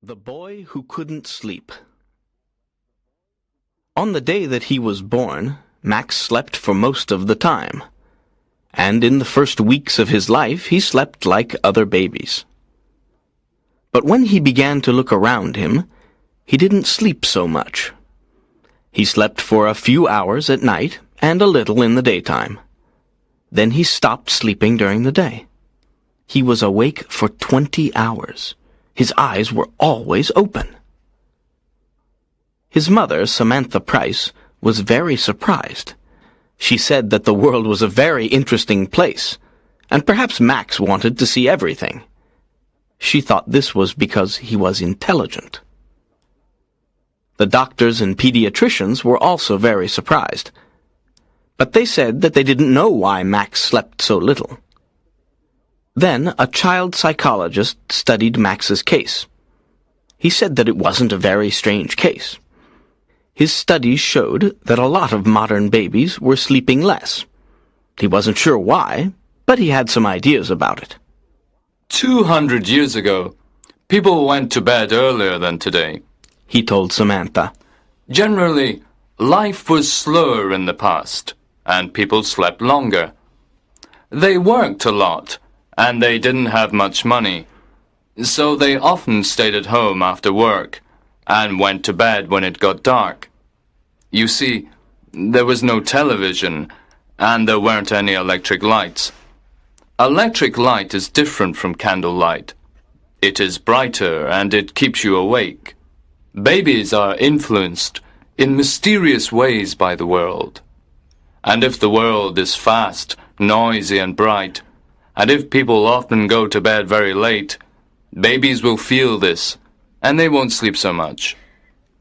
The Boy Who Couldn't Sleep. On the day that he was born, Max slept for most of the time. And in the first weeks of his life, he slept like other babies. But when he began to look around him, he didn't sleep so much. He slept for a few hours at night and a little in the daytime. Then he stopped sleeping during the day. He was awake for 20 hours. His eyes were always open. His mother, Samantha Price, was very surprised. She said that the world was a very interesting place, and perhaps Max wanted to see everything. She thought this was because he was intelligent. The doctors and pediatricians were also very surprised, but they said that they didn't know why Max slept so little. Then a child psychologist studied Max's case. He said that it wasn't a very strange case. His studies showed that a lot of modern babies were sleeping less. He wasn't sure why, but he had some ideas about it. 200 years ago, people went to bed earlier than today, he told Samantha. Generally, life was slower in the past, and people slept longer. They worked a lot, and they didn't have much money, so they often stayed at home after work and went to bed when it got dark. You see, there was no television, and there weren't any electric lights. Electric light is different from candlelight. It is brighter, and it keeps you awake. Babies are influenced in mysterious ways by the world. And if the world is fast, noisy, and bright, and if people often go to bed very late, babies will feel this, and they won't sleep so much.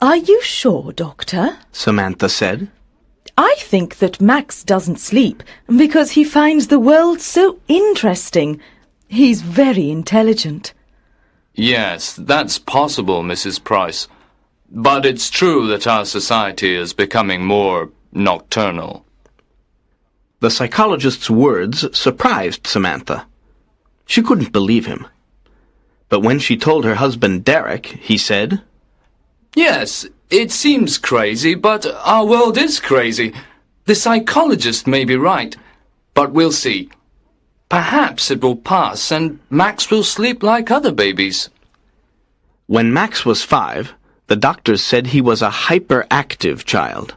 Are you sure, Doctor? Samantha said. I think that Max doesn't sleep because he finds the world so interesting. He's very intelligent. Yes, that's possible, Mrs. Price. But it's true that our society is becoming more nocturnal. The psychologist's words surprised Samantha. She couldn't believe him. But when she told her husband Derek, he said, Yes, it seems crazy, but our world is crazy. The psychologist may be right, but we'll see. Perhaps it will pass and Max will sleep like other babies. When Max was 5, the doctors said he was a hyperactive child.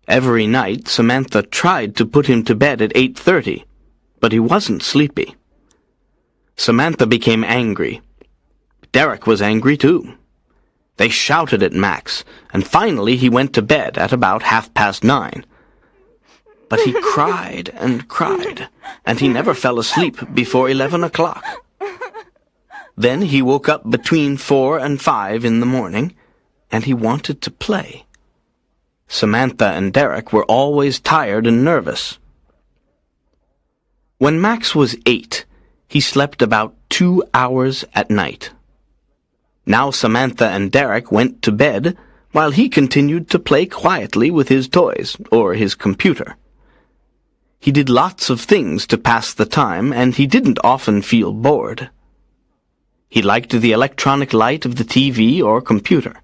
Every night, Samantha tried to put him to bed at 8:30, but he wasn't sleepy. Samantha became angry. Derek was angry too. They shouted at Max, and finally he went to bed at about 9:30. But he cried, and he never fell asleep before 11 o'clock. Then he woke up between 4 and 5 in the morning, and he wanted to play. Samantha and Derek were always tired and nervous. When Max was 8, he slept about 2 hours at night. Now Samantha and Derek went to bed while he continued to play quietly with his toys or his computer. He did lots of things to pass the time, and he didn't often feel bored. He liked the electronic light of the TV or computer.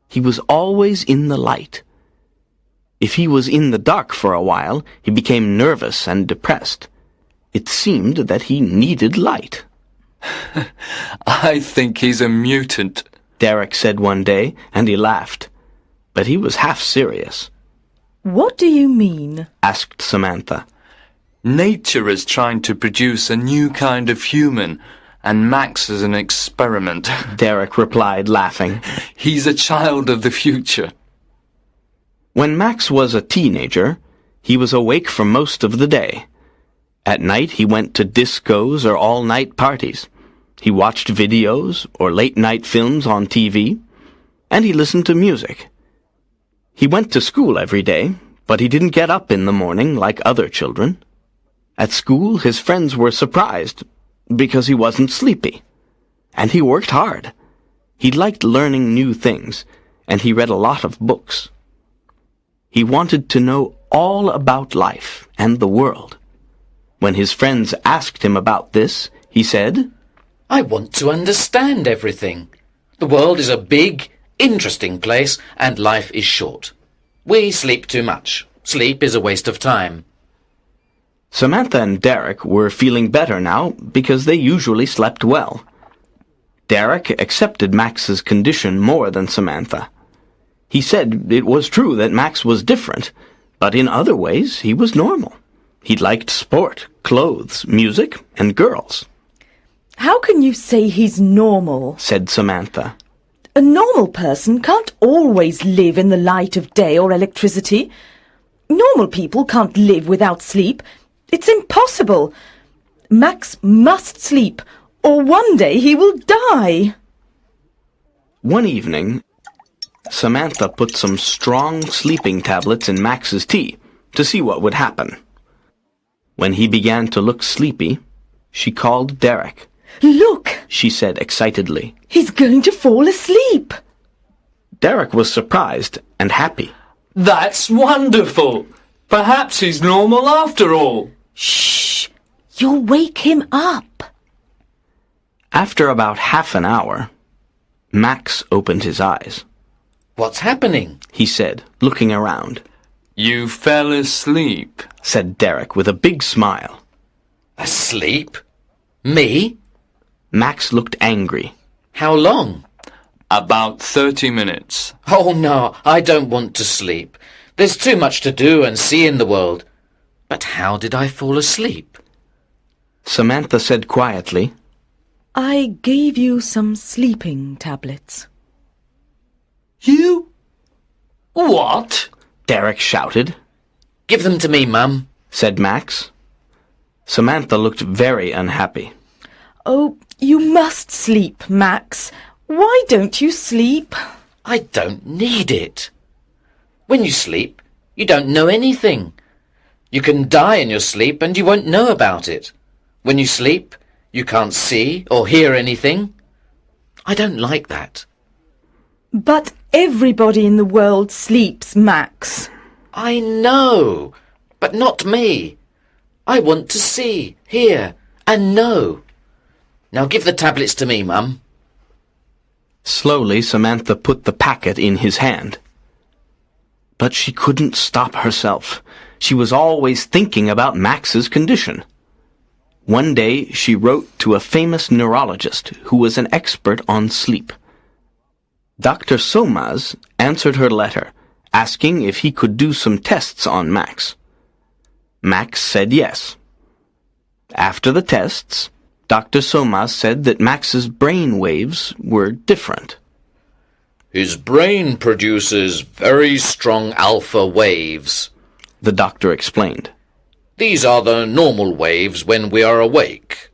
He was always in the light. If he was in the dark for a while, he became nervous and depressed. It seemed that he needed light. I think he's a mutant, Derek said one day, and he laughed. But he was half serious. What do you mean? Asked Samantha. Nature is trying to produce a new kind of human, and Max is an experiment. Derek replied, laughing. He's a child of the future. When Max was a teenager, he was awake for most of the day. At night he went to discos or all-night parties. He watched videos or late-night films on TV, and he listened to music. He went to school every day, but he didn't get up in the morning like other children. At school, his friends were surprised because he wasn't sleepy. And he worked hard. He liked learning new things, and he read a lot of books. He wanted to know all about life and the world. When his friends asked him about this, he said, I want to understand everything. The world is a big, interesting place, and life is short. We sleep too much. Sleep is a waste of time. Samantha and Derek were feeling better now because they usually slept well. Derek accepted Max's condition more than Samantha. He said it was true that Max was different, but in other ways he was normal. He liked sport, clothes, music, and girls. How can you say he's normal? Said Samantha. A normal person can't always live in the light of day or electricity. Normal people can't live without sleep. It's impossible. Max must sleep, or one day he will die. One evening, Samantha put some strong sleeping tablets in Max's tea to see what would happen. When he began to look sleepy, she called Derek. Look, She said excitedly. he's going to fall asleep. Derek was surprised and happy. That's wonderful! Perhaps he's normal after all. Shh, you'll wake him up. After about half an hour, Max opened his eyes. What's happening? He said, looking around. You fell asleep. Said Derek with a big smile. Asleep? Me? Max looked angry. How long? About 30 minutes. Oh, no, I don't want to sleep. There's too much to do and see in the world. But how did I fall asleep? Samantha said quietly. I gave you some sleeping tablets. You? What? Derek shouted. Give them to me, Mum. Said Max. Samantha looked very unhappy. Oh, you must sleep, Max. Why don't you sleep? I don't need it. When you sleep, you don't know anything. You can die in your sleep and you won't know about it. When you sleep, you can't see or hear anything. I don't like that. But everybody in the world sleeps, Max. I know, but not me. I want to see, hear, and know. Now give the tablets to me, Mum. Slowly, Samantha put the packet in his hand. But she couldn't stop herself. She was always thinking about Max's condition. One day, she wrote to a famous neurologist who was an expert on sleep. Dr. Somas answered her letter, asking if he could do some tests on Max. Max said yes. After the tests, Dr. Somas said that Max's brain waves were different. His brain produces very strong alpha waves. The doctor explained. These are the normal waves when we are awake.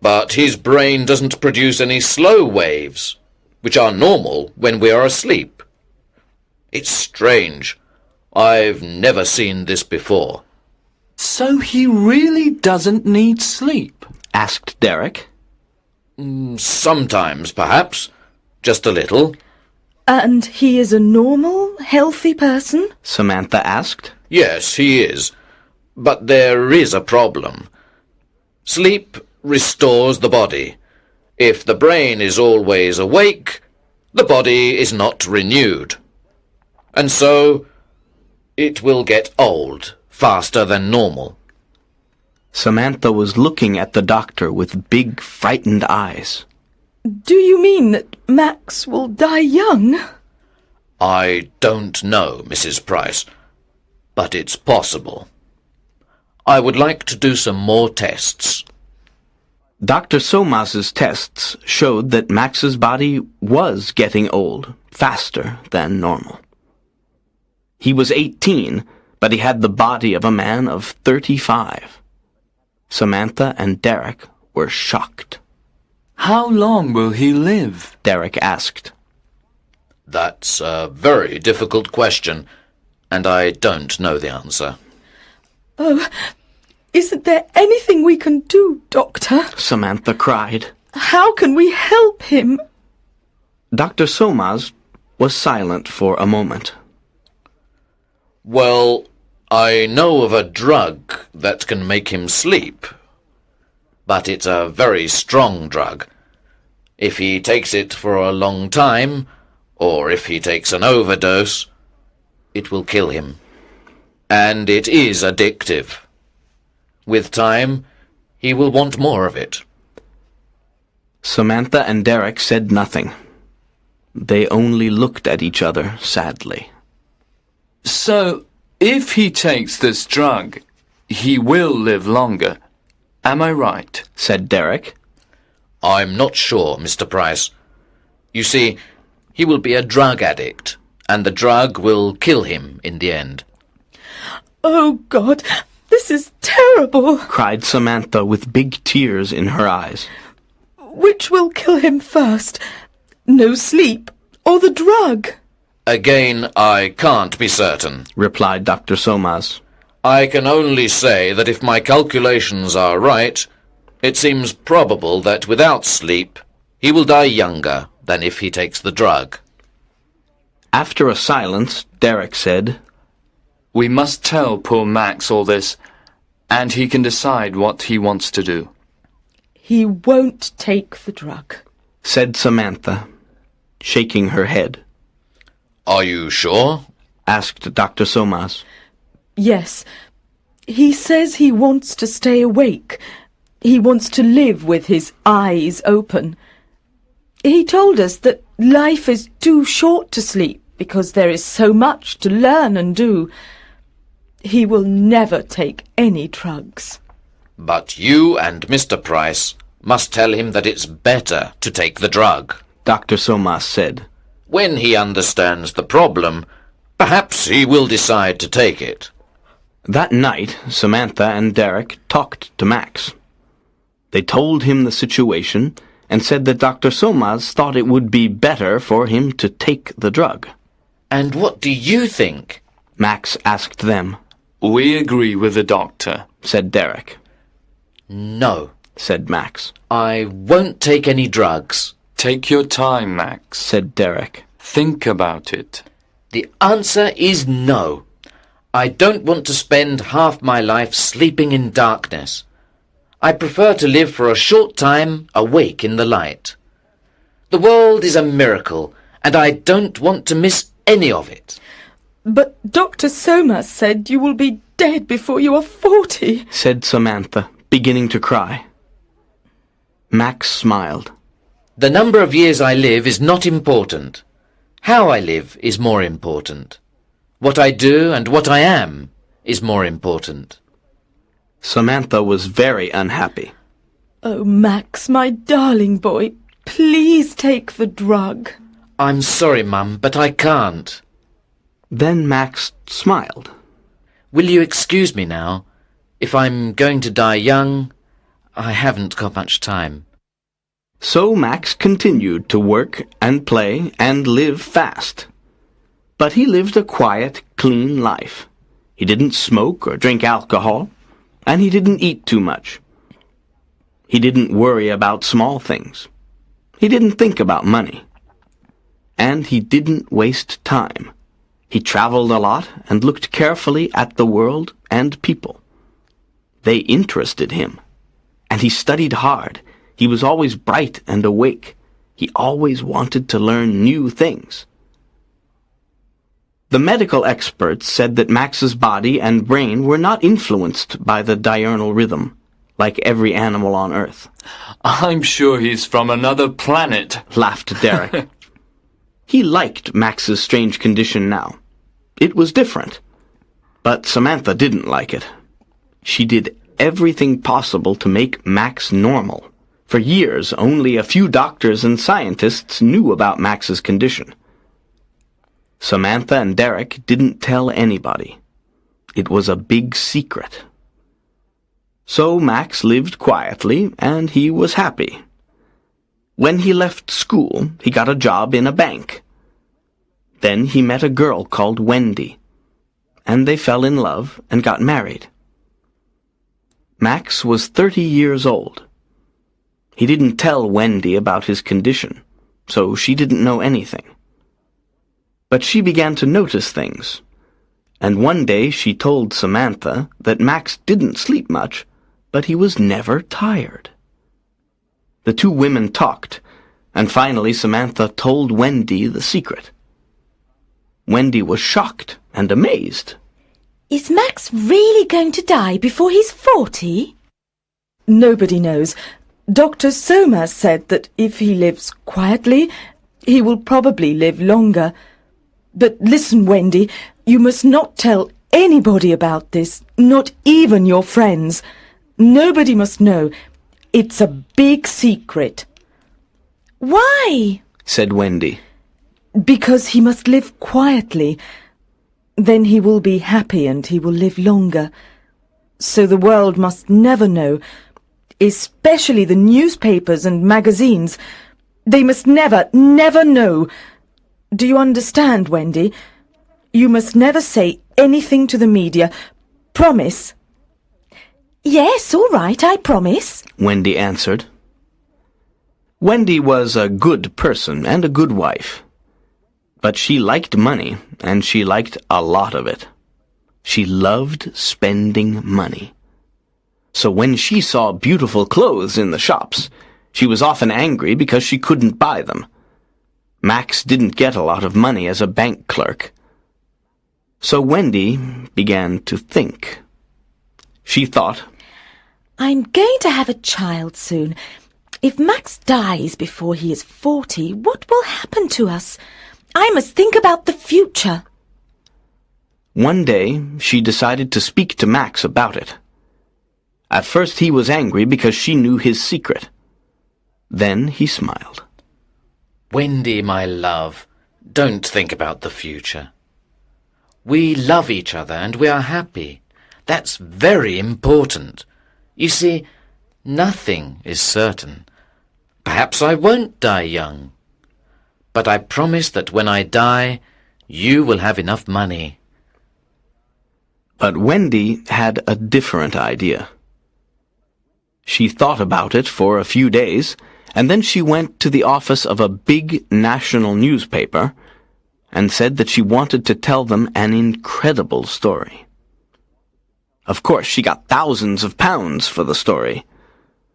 But his brain doesn't produce any slow waves, which are normal when we are asleep. It's strange. I've never seen this before. So he really doesn't need sleep? Asked Derek. Sometimes, perhaps. Just a little. And he is a normal, healthy person? Samantha asked. Yes, he is. But there is a problem. Sleep restores the body. If the brain is always awake, the body is not renewed. And so, it will get old faster than normal. Samantha was looking at the doctor with big, frightened eyes. Do you mean that Max will die young? I don't know, Mrs. Price, but it's possible. I would like to do some more tests. Dr. Somas's tests showed that Max's body was getting old faster than normal. He was 18, but he had the body of a man of 35. Samantha and Derek were shocked. How long will he live? Derek asked. That's a very difficult question, and I don't know the answer. Oh, isn't there anything we can do, Doctor? Samantha cried. How can we help him? Dr. Somas was silent for a moment. Well, I know of a drug that can make him sleep, but it's a very strong drug, If he takes it for a long time, or if he takes an overdose, it will kill him. And it is addictive. With time, he will want more of it. Samantha and Derek said nothing. They only looked at each other sadly. So, if he takes this drug, he will live longer. Am I right? Said Derek. I'm not sure, Mr. Price. You see, he will be a drug addict, and the drug will kill him in the end. Oh, God, this is terrible. Cried Samantha with big tears in her eyes. Which will kill him first? No sleep or the drug? Again, I can't be certain, replied Dr. Somas. I can only say that if my calculations are right, it seems probable that without sleep, he will die younger than if he takes the drug. After a silence, Derek said, We must tell poor Max all this, and he can decide what he wants to do. He won't take the drug, said Samantha, shaking her head. Are you sure? Asked Dr. Somas. Yes. He says he wants to stay awake. He wants to live with his eyes open. He told us that life is too short to sleep because there is so much to learn and do. He will never take any drugs. But you and Mr. Price must tell him that it's better to take the drug, Dr. Somas said. When he understands the problem, perhaps he will decide to take it. That night, Samantha and Derek talked to Max. They told him the situation and said that Dr. Somas thought it would be better for him to take the drug. And what do you think? Max asked them. We agree with the doctor, said Derek. No, said Max. I won't take any drugs. Take your time, Max, said Derek. Think about it. The answer is no. I don't want to spend half my life sleeping in darkness. I prefer to live for a short time awake in the light. The world is a miracle, and I don't want to miss any of it. But Dr. Somas said you will be dead before you are 40, said Samantha, beginning to cry. Max smiled. The number of years I live is not important. How I live is more important. What I do and what I am is more important. Samantha was very unhappy. Oh, Max, my darling boy, please take the drug. I'm sorry, Mum, but I can't. Then Max smiled. Will you excuse me now? If I'm going to die young, I haven't got much time. So Max continued to work and play and live fast. But he lived a quiet, clean life. He didn't smoke or drink alcohol, and he didn't eat too much. He didn't worry about small things. He didn't think about money. And he didn't waste time. He traveled a lot and looked carefully at the world and people. They interested him, and he studied hard. He was always bright and awake. He always wanted to learn new things. The medical experts said that Max's body and brain were not influenced by the diurnal rhythm, like every animal on Earth. I'm sure he's from another planet, laughed Derek. He liked Max's strange condition now. It was different. But Samantha didn't like it. She did everything possible to make Max normal. For years, only a few doctors and scientists knew about Max's condition. Samantha and Derek didn't tell anybody. It was a big secret. So Max lived quietly, and he was happy. When he left school, he got a job in a bank. Then he met a girl called Wendy, and they fell in love and got married. Max was 30 years old. He didn't tell Wendy about his condition, so she didn't know anything. But she began to notice things, and one day she told Samantha that Max didn't sleep much, but he was never tired. The two women talked, And finally Samantha told Wendy the secret. Wendy was shocked and amazed. Is Max really going to die before he's 40? Nobody knows. Dr. Soma said that if he lives quietly, he will probably live longer. But listen, Wendy, you must not tell anybody about this, not even your friends. Nobody must know. It's a big secret. Why? Said Wendy. Because he must live quietly. Then he will be happy and he will live longer. So the world must never know, especially the newspapers and magazines. They must never, never know. Do you understand, Wendy? You must never say anything to the media. Promise? Yes, all right, I promise, Wendy answered. Wendy was a good person and a good wife. But she liked money, and she liked a lot of it. She loved spending money. So when she saw beautiful clothes in the shops, she was often angry because she couldn't buy them. Max didn't get a lot of money as a bank clerk. So Wendy began to think. She thought, I'm going to have a child soon. If Max dies before he is 40, what will happen to us? I must think about the future. One day she decided to speak to Max about it. At first he was angry because she knew his secret. Then he smiled. Wendy, my love, don't think about the future. We love each other and we are happy. That's very important. You see, nothing is certain. Perhaps I won't die young. But I promise that when I die, you will have enough money. But Wendy had a different idea. She thought about it for a few days, and then she went to the office of a big national newspaper and said that she wanted to tell them an incredible story. Of course, she got thousands of pounds for the story,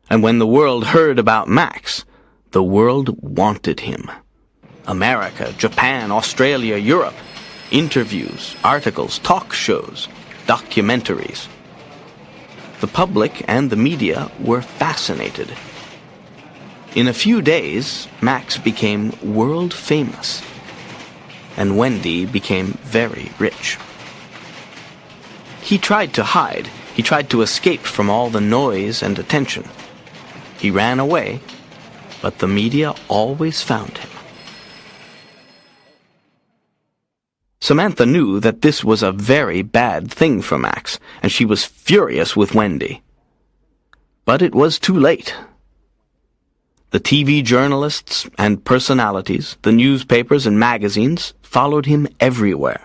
and when the world heard about Max, the world wanted him. America, Japan, Australia, Europe. Interviews, articles, talk shows, documentaries. The public and the media were fascinated. In a few days, Max became world famous, and Wendy became very rich. He tried to hide. He tried to escape from all the noise and attention. He ran away, but the media always found him. Samantha knew that this was a very bad thing for Max, and she was furious with Wendy. But it was too late. The TV journalists and personalities, the newspapers and magazines followed him everywhere.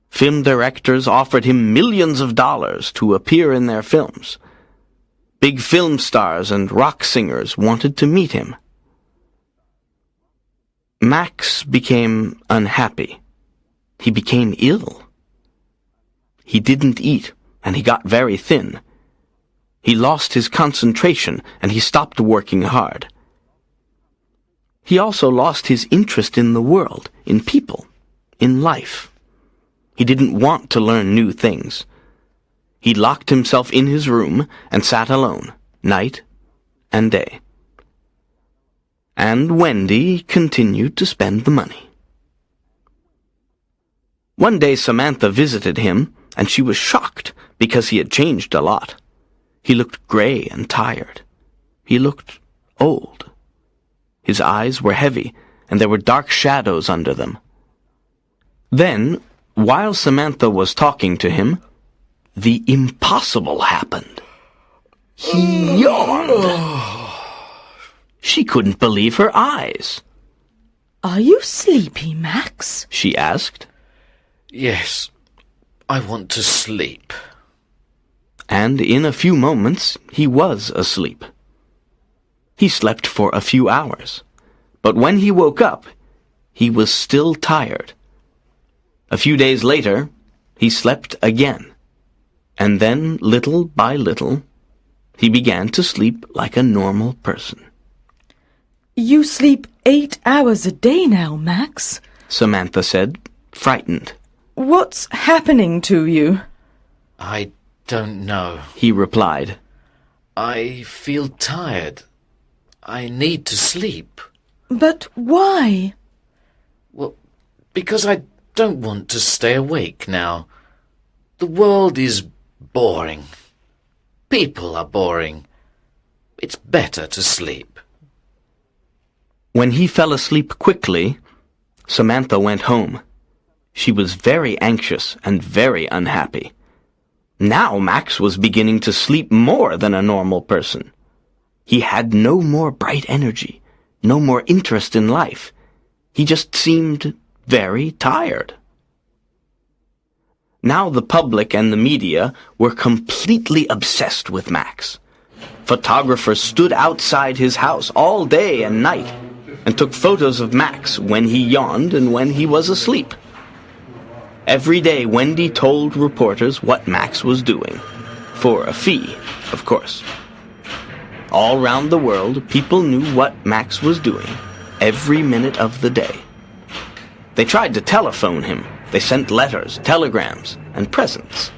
Film directors offered him millions of dollars to appear in their films. Big film stars and rock singers wanted to meet him. Max became unhappy. He became ill. He didn't eat, and he got very thin. He lost his concentration, and he stopped working hard. He also lost his interest in the world, in people, in life. He didn't want to learn new things. He locked himself in his room and sat alone, night and day. And Wendy continued to spend the money. One day Samantha visited him, and she was shocked because he had changed a lot. He looked gray and tired. He looked old. His eyes were heavy, and there were dark shadows under them. Then, while Samantha was talking to him, the impossible happened. He yawned. She couldn't believe her eyes. Are you sleepy, Max? She asked. Yes, I want to sleep. And in a few moments he was asleep. He slept for a few hours, but when he woke up, he was still tired. A few days later, he slept again, and then, little by little, he began to sleep like a normal person. You sleep 8 hours a day now, Max. Samantha said, frightened. What's happening to you? I don't know. He replied. I feel tired. I need to sleep. But why? Well, because I don't want to stay awake now. The world is boring. People are boring. It's better to sleep. When he fell asleep quickly, Samantha went home. She was very anxious and very unhappy. Now Max was beginning to sleep more than a normal person. He had no more bright energy, no more interest in life. He just seemed very tired. Now the public and the media were completely obsessed with Max. Photographers stood outside his house all day and night and took photos of Max when he yawned and when he was asleep. Every day Wendy told reporters what Max was doing, for a fee, of course. All round the world, people knew what Max was doing, every minute of the day. They tried to telephone him. They sent letters, telegrams, and presents.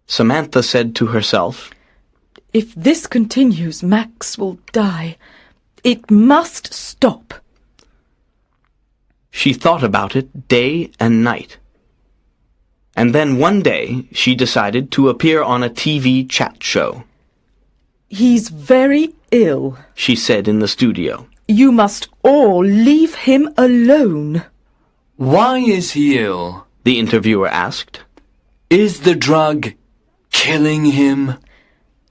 Samantha said to herself, If this continues, Max will die. It must stop. She thought about it day and night. And then one day she decided to appear on a TV chat show. He's very ill. She said in the studio. You must all leave him alone. Why is he ill? The interviewer asked. Is the drug killing him?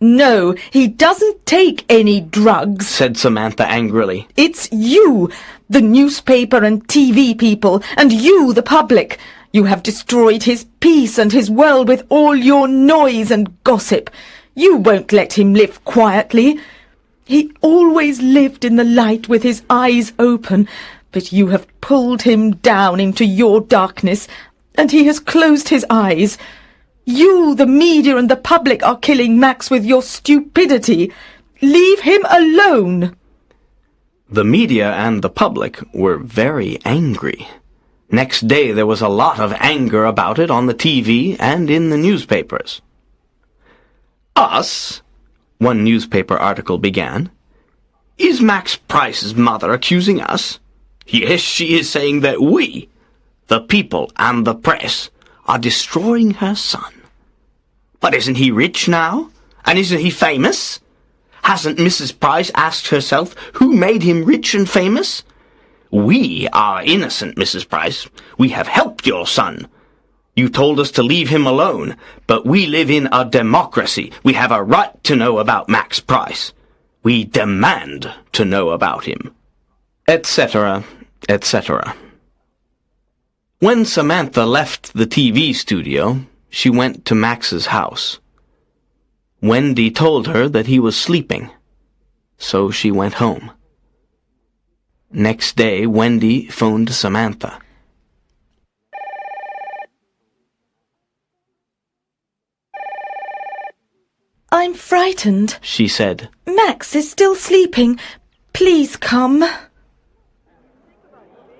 No, he doesn't take any drugs, Said Samantha angrily. It's you, the newspaper and TV people, and you, the public. You have destroyed his peace and his world with all your noise and gossip. You won't let him live quietly. He always lived in the light with his eyes open, but you have pulled him down into your darkness, and he has closed his eyes. You, the media and the public, are killing Max with your stupidity. Leave him alone. The media and the public were very angry. Next day there was a lot of anger about it on the TV and in the newspapers. Us, one newspaper article began. Is Max Price's mother accusing us? Yes, she is saying that we, the people and the press, are destroying her son. But isn't he rich now? And isn't he famous? Hasn't Mrs. Price asked herself who made him rich and famous? We are innocent, Mrs. Price. We have helped your son. You told us to leave him alone, but we live in a democracy. We have a right to know about Max Price. We demand to know about him. Etc., etc. When Samantha left the TV studio, she went to Max's house. Wendy told her that he was sleeping, so she went home. Next day, Wendy phoned Samantha. I'm frightened. She said. Max is still sleeping. Please come.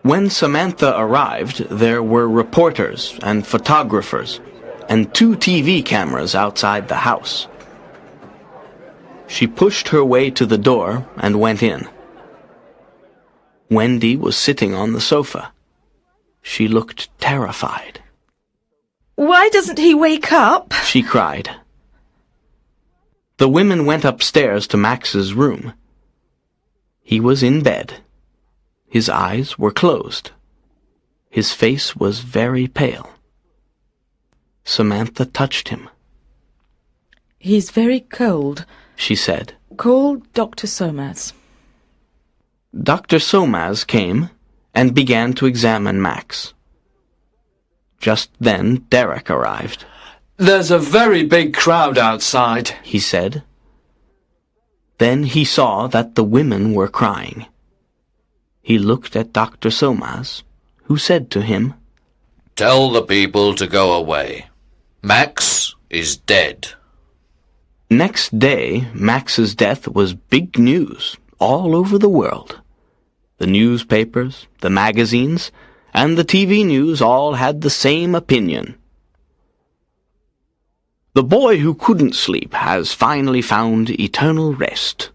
When Samantha arrived, there were reporters and photographers and 2 TV cameras outside the house. She pushed her way to the door and went in. Wendy was sitting on the sofa. She looked terrified. Why doesn't he wake up? She cried. The women went upstairs to Max's room. He was in bed. His eyes were closed. His face was very pale. Samantha touched him. He's very cold, she said. Call Dr. Somas. Dr. Somas came and began to examine Max. Just then Derek arrived. There's a very big crowd outside, he said. Then he saw that the women were crying. He looked at Dr. Somas, who said to him, Tell the people to go away. Max is dead. Next day, Max's death was big news all over the world. The newspapers, the magazines, and the TV news all had the same opinion. The boy who couldn't sleep has finally found eternal rest.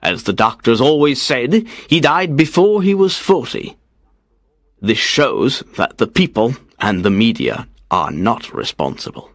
As the doctors always said, he died before he was 40. This shows that the people and the media are not responsible.